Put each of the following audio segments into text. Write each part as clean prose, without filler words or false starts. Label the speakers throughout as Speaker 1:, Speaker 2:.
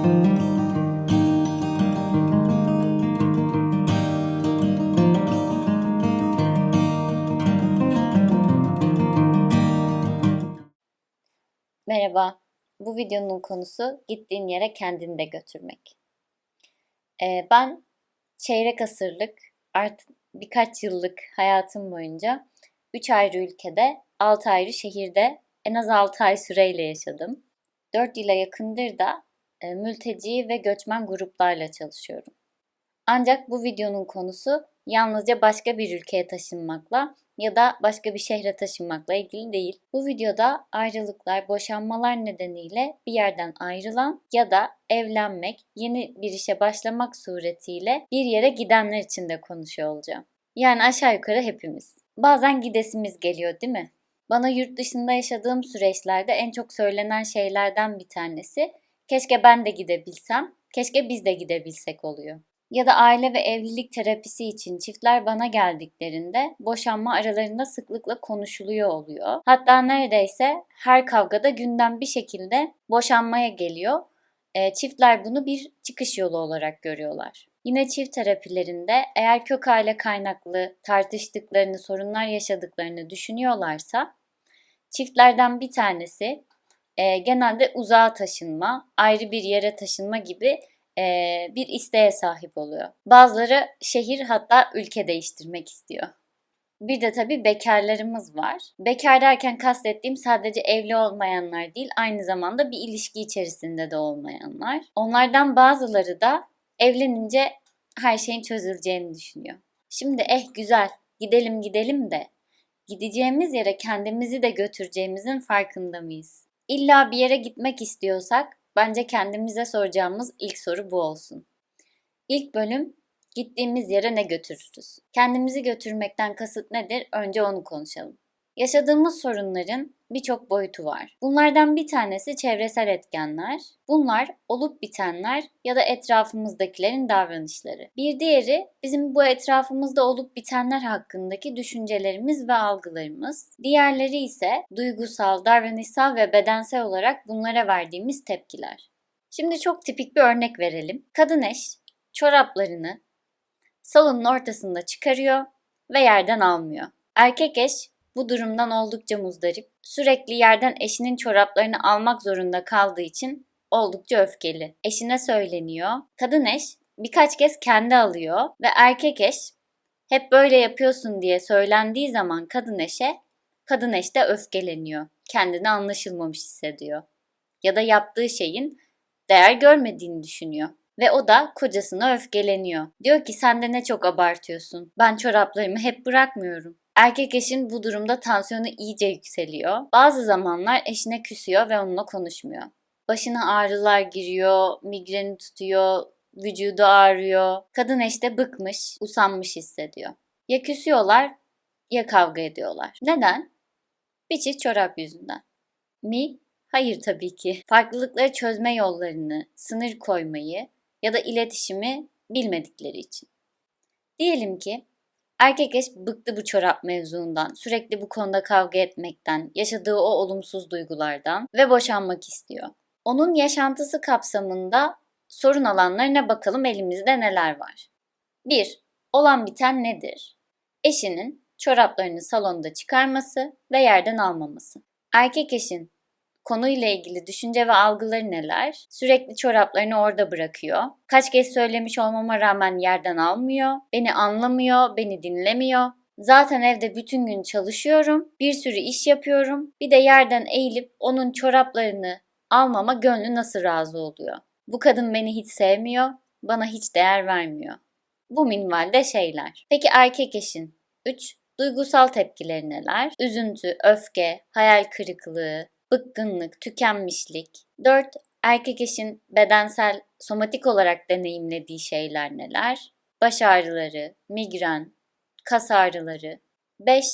Speaker 1: Merhaba, bu videonun konusu gittiğin yere kendini de götürmek. Ben çeyrek asırlık, artık birkaç yıllık hayatım boyunca 3 ayrı ülkede, 6 ayrı şehirde en az 6 ay süreyle yaşadım. 4 yıla yakındır da mülteci ve göçmen gruplarla çalışıyorum. Ancak bu videonun konusu yalnızca başka bir ülkeye taşınmakla ya da başka bir şehre taşınmakla ilgili değil. Bu videoda ayrılıklar, boşanmalar nedeniyle bir yerden ayrılan ya da evlenmek, yeni bir işe başlamak suretiyle bir yere gidenler için de konuşuyor olacağım. Yani aşağı yukarı hepimiz. Bazen gidesimiz geliyor, değil mi? Bana yurt dışında yaşadığım süreçlerde en çok söylenen şeylerden bir tanesi, keşke ben de gidebilsem, keşke biz de gidebilsek oluyor. Ya da aile ve evlilik terapisi için çiftler bana geldiklerinde boşanma aralarında sıklıkla konuşuluyor oluyor. Hatta neredeyse her kavgada gündem bir şekilde boşanmaya geliyor. Çiftler bunu bir çıkış yolu olarak görüyorlar. Yine çift terapilerinde eğer kök aile kaynaklı tartıştıklarını, sorunlar yaşadıklarını düşünüyorlarsa çiftlerden bir tanesi genelde uzağa taşınma, ayrı bir yere taşınma gibi bir isteğe sahip oluyor. Bazıları şehir hatta ülke değiştirmek istiyor. Bir de tabii bekarlarımız var. Bekar derken kastettiğim sadece evli olmayanlar değil, aynı zamanda bir ilişki içerisinde de olmayanlar. Onlardan bazıları da evlenince her şeyin çözüleceğini düşünüyor. Şimdi güzel, gidelim de gideceğimiz yere kendimizi de götüreceğimizin farkında mıyız? İlla bir yere gitmek istiyorsak bence kendimize soracağımız ilk soru bu olsun. İlk bölüm, gittiğimiz yere ne götürürüz? Kendimizi götürmekten kasıt nedir? Önce onu konuşalım. Yaşadığımız sorunların birçok boyutu var. Bunlardan bir tanesi çevresel etkenler. Bunlar olup bitenler ya da etrafımızdakilerin davranışları. Bir diğeri bizim bu etrafımızda olup bitenler hakkındaki düşüncelerimiz ve algılarımız. Diğerleri ise duygusal, davranışsal ve bedensel olarak bunlara verdiğimiz tepkiler. Şimdi çok tipik bir örnek verelim. Kadın eş çoraplarını salonun ortasında çıkarıyor ve yerden almıyor. Erkek eş bu durumdan oldukça muzdarip. Sürekli yerden eşinin çoraplarını almak zorunda kaldığı için oldukça öfkeli. Eşine söyleniyor. Kadın eş birkaç kez kendi alıyor ve erkek eş hep böyle yapıyorsun diye söylendiği zaman kadın eş de öfkeleniyor. Kendini anlaşılmamış hissediyor. Ya da yaptığı şeyin değer görmediğini düşünüyor. Ve o da kocasına öfkeleniyor. Diyor ki sen de ne çok abartıyorsun. Ben çoraplarımı hep bırakmıyorum. Erkek eşin bu durumda tansiyonu iyice yükseliyor. Bazı zamanlar eşine küsüyor ve onunla konuşmuyor. Başına ağrılar giriyor, migreni tutuyor, vücudu ağrıyor. Kadın eş de bıkmış, usanmış hissediyor. Ya küsüyorlar ya kavga ediyorlar. Neden? Bir çift çorap yüzünden. Mi? Hayır tabii ki. Farklılıkları çözme yollarını, sınır koymayı ya da iletişimi bilmedikleri için. Diyelim ki erkek eş bıktı bu çorap mevzuundan, sürekli bu konuda kavga etmekten, yaşadığı o olumsuz duygulardan ve boşanmak istiyor. Onun yaşantısı kapsamında sorun alanlarına bakalım, elimizde neler var. 1. Olan biten nedir? Eşinin çoraplarını salonda çıkarması ve yerden almaması. Erkek eşin konuyla ilgili düşünce ve algıları neler? Sürekli çoraplarını orada bırakıyor. Kaç kez söylemiş olmama rağmen yerden almıyor. Beni anlamıyor, beni dinlemiyor. Zaten evde bütün gün çalışıyorum. Bir sürü iş yapıyorum. Bir de yerden eğilip onun çoraplarını almama gönlü nasıl razı oluyor? Bu kadın beni hiç sevmiyor, bana hiç değer vermiyor. Bu minvalde şeyler. Peki erkek eşin? 3. Duygusal tepkileri neler? Üzüntü, öfke, hayal kırıklığı, bıkkınlık, tükenmişlik. 4. Erkek eşin bedensel, somatik olarak deneyimlediği şeyler neler? Baş ağrıları, migren, kas ağrıları. 5.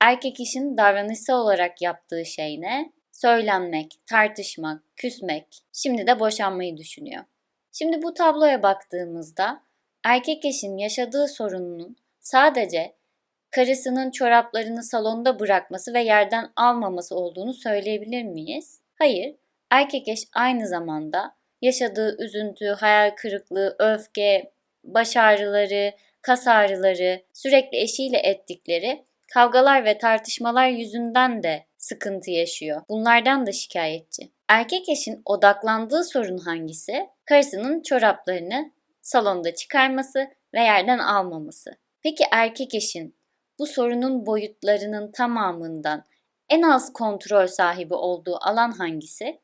Speaker 1: Erkek eşin davranışsal olarak yaptığı şey ne? Söylenmek, tartışmak, küsmek. Şimdi de boşanmayı düşünüyor. Şimdi bu tabloya baktığımızda erkek eşin yaşadığı sorunun sadece karısının çoraplarını salonda bırakması ve yerden almaması olduğunu söyleyebilir miyiz? Hayır, erkek eş aynı zamanda yaşadığı üzüntü, hayal kırıklığı, öfke, baş ağrıları, kas ağrıları, sürekli eşiyle ettikleri kavgalar ve tartışmalar yüzünden de sıkıntı yaşıyor. Bunlardan da şikayetçi. Erkek eşin odaklandığı sorun hangisi? Karısının çoraplarını salonda çıkarması ve yerden almaması. Peki erkek eşin bu sorunun boyutlarının tamamından en az kontrol sahibi olduğu alan hangisi?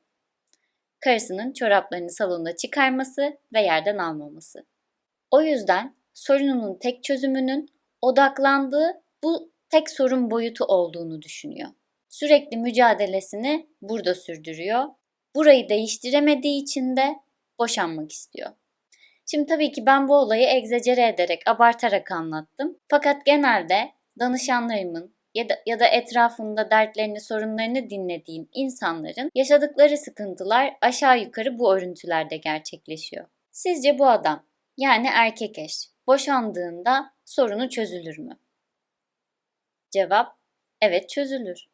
Speaker 1: Karısının çoraplarını salonda çıkarması ve yerden almaması. O yüzden sorununun tek çözümünün odaklandığı bu tek sorun boyutu olduğunu düşünüyor. Sürekli mücadelesini burada sürdürüyor. Burayı değiştiremediği için de boşanmak istiyor. Şimdi tabii ki ben bu olayı egzajere ederek, abartarak anlattım. Fakat genelde danışanlarımın ya da etrafında dertlerini, sorunlarını dinlediğim insanların yaşadıkları sıkıntılar aşağı yukarı bu örüntülerde gerçekleşiyor. Sizce bu adam, yani erkek eş, boşandığında sorunu çözülür mü? Cevap, evet çözülür.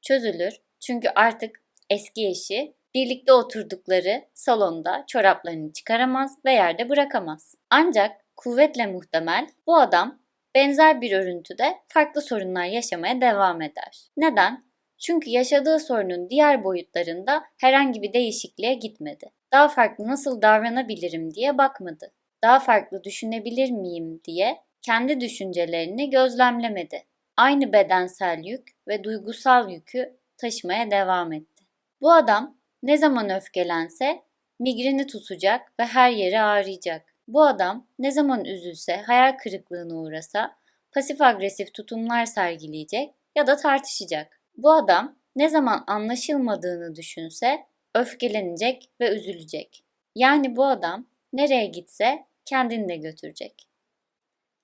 Speaker 1: Çözülür çünkü artık eski eşi birlikte oturdukları salonda çoraplarını çıkaramaz ve yerde bırakamaz. Ancak kuvvetle muhtemel bu adam benzer bir örüntüde farklı sorunlar yaşamaya devam eder. Neden? Çünkü yaşadığı sorunun diğer boyutlarında herhangi bir değişikliğe gitmedi. Daha farklı nasıl davranabilirim diye bakmadı. Daha farklı düşünebilir miyim diye kendi düşüncelerini gözlemlemedi. Aynı bedensel yük ve duygusal yükü taşımaya devam etti. Bu adam ne zaman öfkelense migreni tutacak ve her yeri ağrıyacak. Bu adam ne zaman üzülse, hayal kırıklığına uğrasa pasif agresif tutumlar sergileyecek ya da tartışacak. Bu adam ne zaman anlaşılmadığını düşünse öfkelenecek ve üzülecek. Yani bu adam nereye gitse kendini de götürecek.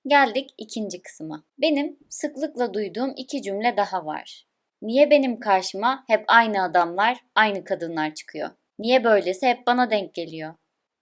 Speaker 1: Geldik ikinci kısma. Benim sıklıkla duyduğum iki cümle daha var. Niye benim karşıma hep aynı adamlar, aynı kadınlar çıkıyor? Niye böylesi hep bana denk geliyor?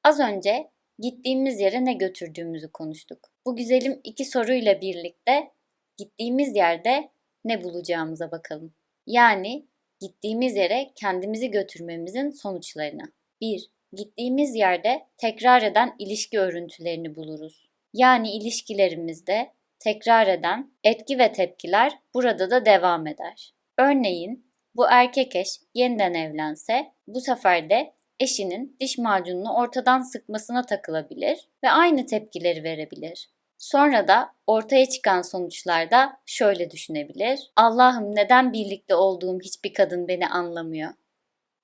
Speaker 1: Az önce gittiğimiz yere ne götürdüğümüzü konuştuk. Bu güzelim iki soruyla birlikte gittiğimiz yerde ne bulacağımıza bakalım. Yani gittiğimiz yere kendimizi götürmemizin sonuçlarına. 1. Gittiğimiz yerde tekrar eden ilişki örüntülerini buluruz. Yani ilişkilerimizde tekrar eden etki ve tepkiler burada da devam eder. Örneğin bu erkek eş yeniden evlense bu sefer de eşinin diş macununu ortadan sıkmasına takılabilir ve aynı tepkileri verebilir. Sonra da ortaya çıkan sonuçlarda şöyle düşünebilir. Allah'ım neden birlikte olduğum hiçbir kadın beni anlamıyor?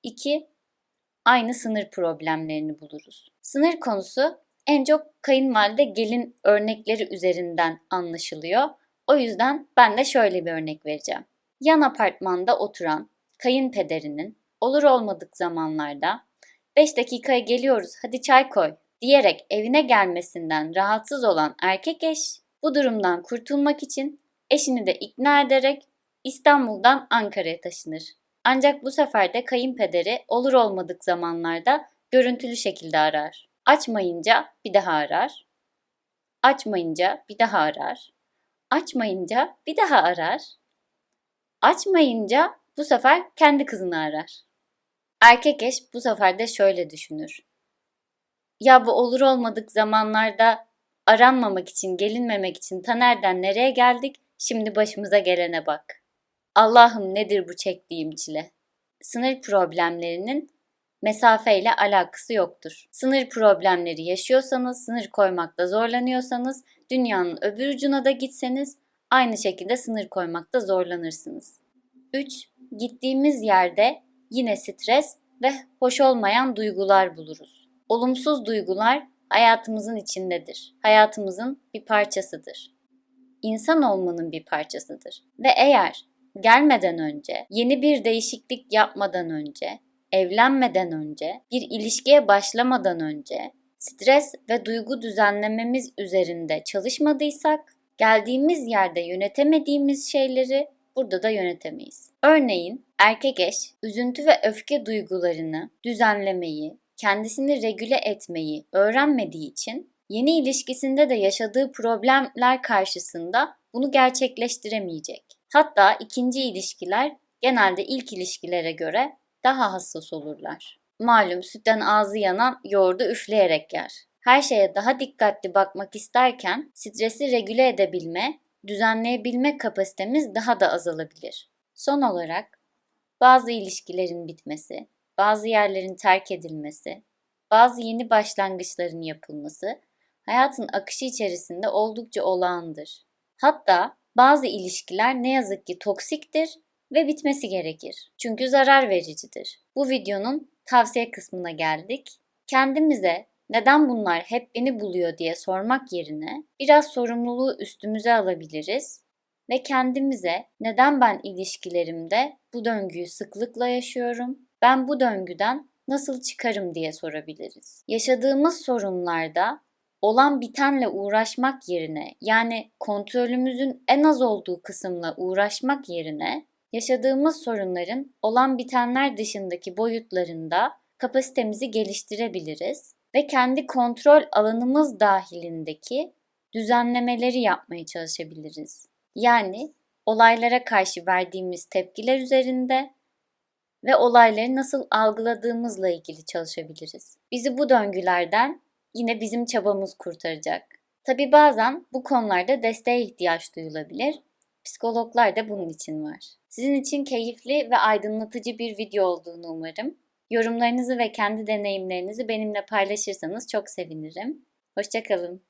Speaker 1: 2. Aynı sınır problemlerini buluruz. Sınır konusu en çok kayınvalide gelin örnekleri üzerinden anlaşılıyor. O yüzden ben de şöyle bir örnek vereceğim. Yan apartmanda oturan kayınpederinin olur olmadık zamanlarda 5 dakikaya geliyoruz hadi çay koy diyerek evine gelmesinden rahatsız olan erkek eş bu durumdan kurtulmak için eşini de ikna ederek İstanbul'dan Ankara'ya taşınır. Ancak bu sefer de kayınpederi olur olmadık zamanlarda görüntülü şekilde arar. Açmayınca bir daha arar. Açmayınca bir daha arar. Açmayınca bir daha arar. Açmayınca bu sefer kendi kızını arar. Erkek eş bu sefer de şöyle düşünür. Ya bu olur olmadık zamanlarda aranmamak için, gelinmemek için ta nereden nereye geldik, şimdi başımıza gelene bak. Allah'ım nedir bu çektiğim çile? Sınır problemlerinin mesafeyle alakası yoktur. Sınır problemleri yaşıyorsanız, sınır koymakta zorlanıyorsanız, dünyanın öbür ucuna da gitseniz aynı şekilde sınır koymakta zorlanırsınız. 3. Gittiğimiz yerde yine stres ve hoş olmayan duygular buluruz. Olumsuz duygular hayatımızın içindedir. Hayatımızın bir parçasıdır. İnsan olmanın bir parçasıdır. Ve eğer gelmeden önce, yeni bir değişiklik yapmadan önce, evlenmeden önce, bir ilişkiye başlamadan önce stres ve duygu düzenlememiz üzerinde çalışmadıysak, geldiğimiz yerde yönetemediğimiz şeyleri burada da yönetemeyiz. Örneğin erkek eş üzüntü ve öfke duygularını düzenlemeyi, kendisini regüle etmeyi öğrenmediği için yeni ilişkisinde de yaşadığı problemler karşısında bunu gerçekleştiremeyecek. Hatta ikinci ilişkiler genelde ilk ilişkilere göre daha hassas olurlar. malum sütten ağzı yanan yoğurdu üfleyerek yer. Her şeye daha dikkatli bakmak isterken stresi regüle edebilme, düzenleyebilme kapasitemiz daha da azalabilir. Son olarak bazı ilişkilerin bitmesi, bazı yerlerin terk edilmesi, bazı yeni başlangıçların yapılması hayatın akışı içerisinde oldukça olağandır. Hatta bazı ilişkiler ne yazık ki toksiktir ve bitmesi gerekir. Çünkü zarar vericidir. Bu videonun tavsiye kısmına geldik. Kendimize neden bunlar hep beni buluyor diye sormak yerine biraz sorumluluğu üstümüze alabiliriz ve kendimize neden ben ilişkilerimde bu döngüyü sıklıkla yaşıyorum, ben bu döngüden nasıl çıkarım diye sorabiliriz. Yaşadığımız sorunlarda olan bitenle uğraşmak yerine, yani kontrolümüzün en az olduğu kısımla uğraşmak yerine yaşadığımız sorunların olan bitenler dışındaki boyutlarında kapasitemizi geliştirebiliriz ve kendi kontrol alanımız dahilindeki düzenlemeleri yapmaya çalışabiliriz. Yani olaylara karşı verdiğimiz tepkiler üzerinde ve olayları nasıl algıladığımızla ilgili çalışabiliriz. Bizi bu döngülerden yine bizim çabamız kurtaracak. Tabii bazen bu konularda desteğe ihtiyaç duyulabilir. Psikologlar da bunun için var. Sizin için keyifli ve aydınlatıcı bir video olduğunu umarım. Yorumlarınızı ve kendi deneyimlerinizi benimle paylaşırsanız çok sevinirim. Hoşça kalın.